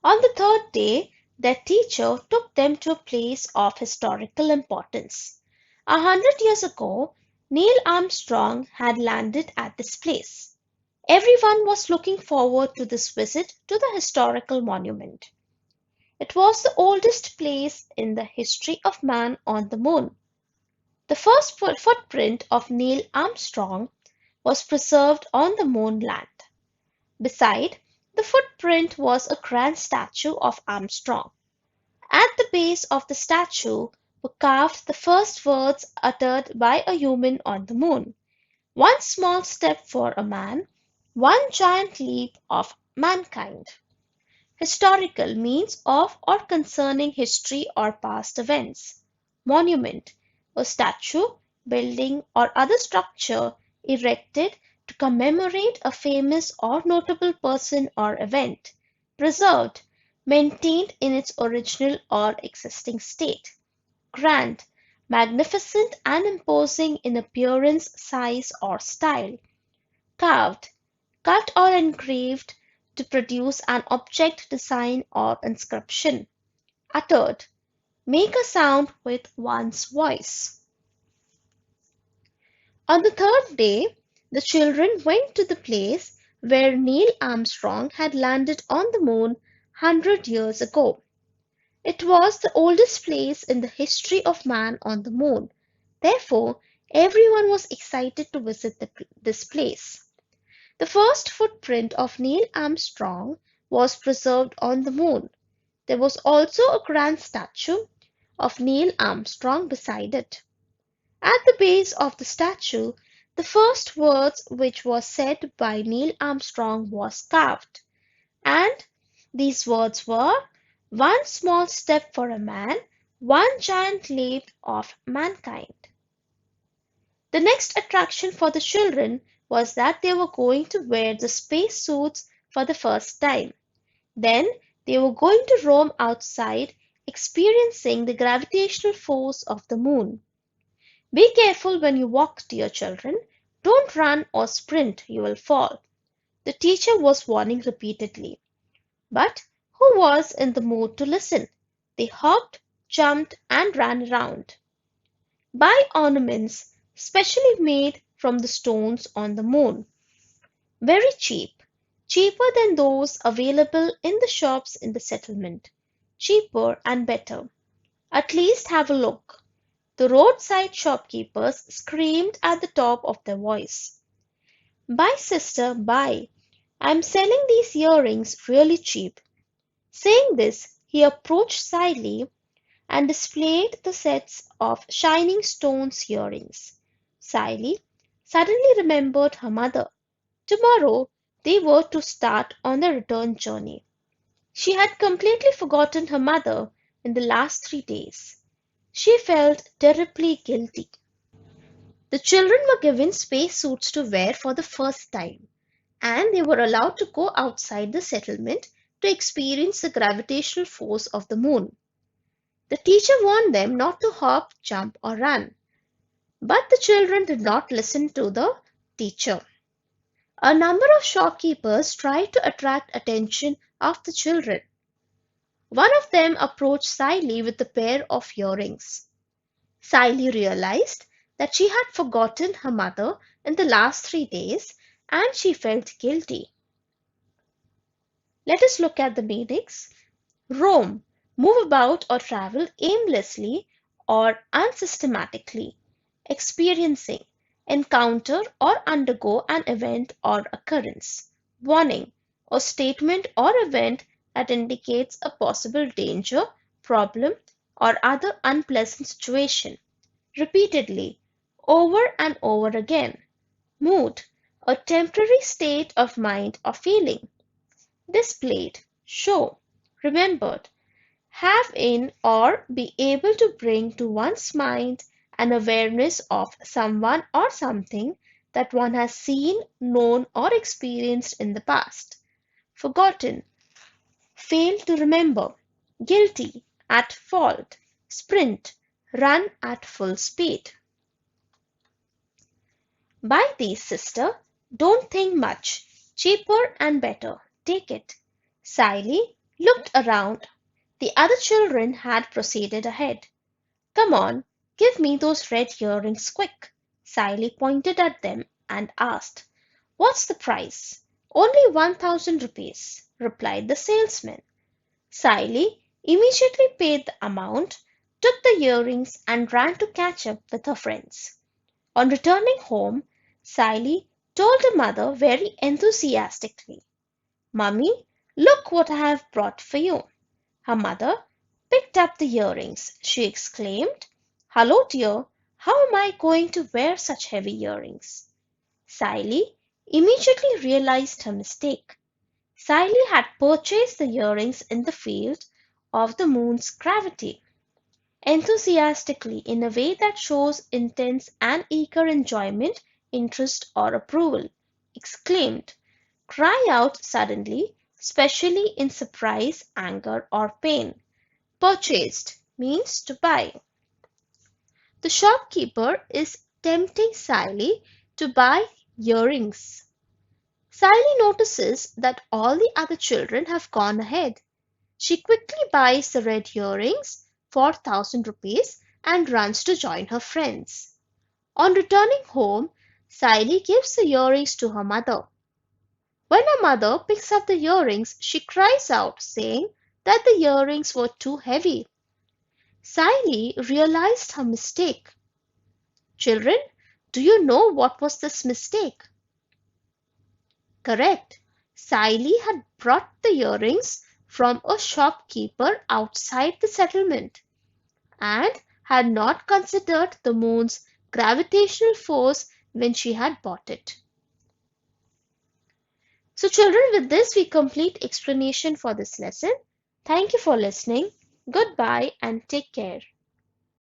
On the third day, their teacher took them to a place of historical importance. 100 years ago, Neil Armstrong had landed at this place. Everyone was looking forward to this visit to the historical monument. It was the oldest place in the history of man on the moon. The first footprint of Neil Armstrong was preserved on the moon land. Beside the footprint was a grand statue of Armstrong. At the base of the statue were carved the first words uttered by a human on the moon. One small step for a man, one giant leap of mankind. Historical means of or concerning history or past events. Monument, a statue, building, or other structure erected to commemorate a famous or notable person or event. Preserved, maintained in its original or existing state. Grand, magnificent and imposing in appearance, size, or style. Carved, cut or engraved to produce an object, design, or inscription. Uttered, make a sound with one's voice. On the third day, the children went to the place where Neil Armstrong had landed on the moon 100 years ago. It was the oldest place in the history of man on the moon. Therefore, everyone was excited to visit this place. The first footprint of Neil Armstrong was preserved on the moon. There was also a grand statue of Neil Armstrong beside it. At the base of the statue, the first words which was said by Neil Armstrong was carved, and these words were, "One small step for a man, one giant leap of mankind." The next attraction for the children was that they were going to wear the space suits for the first time. Then they were going to roam outside, experiencing the gravitational force of the moon. Be careful when you walk, dear children. Don't run or sprint, you will fall. The teacher was warning repeatedly. But who was in the mood to listen? They hopped, jumped, and ran around. Buy ornaments specially made from the stones on the moon. Very cheap, cheaper than those available in the shops in the settlement. Cheaper and better. At least have a look. The roadside shopkeepers screamed at the top of their voice. Buy, sister, buy. I'm selling these earrings really cheap. Saying this, he approached Sally and displayed the sets of shining stones earrings. Sally suddenly remembered her mother. Tomorrow they were to start on the return journey. She had completely forgotten her mother in the last 3 days. She felt terribly guilty. The children were given space suits to wear for the first time, and they were allowed to go outside the settlement to experience the gravitational force of the moon. The teacher warned them not to hop, jump, or run. But the children did not listen to the teacher. A number of shopkeepers tried to attract attention of the children. One of them approached Sally with a pair of earrings. Sally realized that she had forgotten her mother in the last 3 days and she felt guilty. Let us look at the meanings. Roam, move about or travel aimlessly or unsystematically. Experiencing, encounter or undergo an event or occurrence. Warning, a statement or event that indicates a possible danger, problem, or other unpleasant situation. Repeatedly, over and over again. Mood, a temporary state of mind or feeling. Displayed, show, remembered, have in or be able to bring to one's mind an awareness of someone or something that one has seen, known, or experienced in the past. Forgotten, fail to remember. Guilty, at fault. Sprint, run at full speed. Buy these, sister. Don't think much. Cheaper and better. Take it. Sally looked around. The other children had proceeded ahead. Come on, give me those red earrings quick. Sally pointed at them and asked, What's the price? Only 1,000 rupees, replied the salesman. Sally immediately paid the amount, took the earrings, and ran to catch up with her friends. On returning home, Sally told her mother very enthusiastically, Mummy, look what I have brought for you. Her mother picked up the earrings. She exclaimed, Hello, dear. How am I going to wear such heavy earrings? Sally immediately realized her mistake. Sally had purchased the earrings in the field of the moon's gravity, enthusiastically in a way that shows intense and eager enjoyment, interest, or approval. Exclaimed, cry out suddenly, especially in surprise, anger, or pain. Purchased means to buy. The shopkeeper is tempting Sally to buy earrings. Sally notices that all the other children have gone ahead. She quickly buys the red earrings for 1,000 rupees and runs to join her friends. On returning home, Sally gives the earrings to her mother. When her mother picks up the earrings, she cries out, saying that the earrings were too heavy. Sally realized her mistake. Children, do you know what was this mistake? Correct. Sally had brought the earrings from a shopkeeper outside the settlement and had not considered the moon's gravitational force when she had bought it. So children, with this we complete explanation for this lesson. Thank you for listening. Goodbye and take care.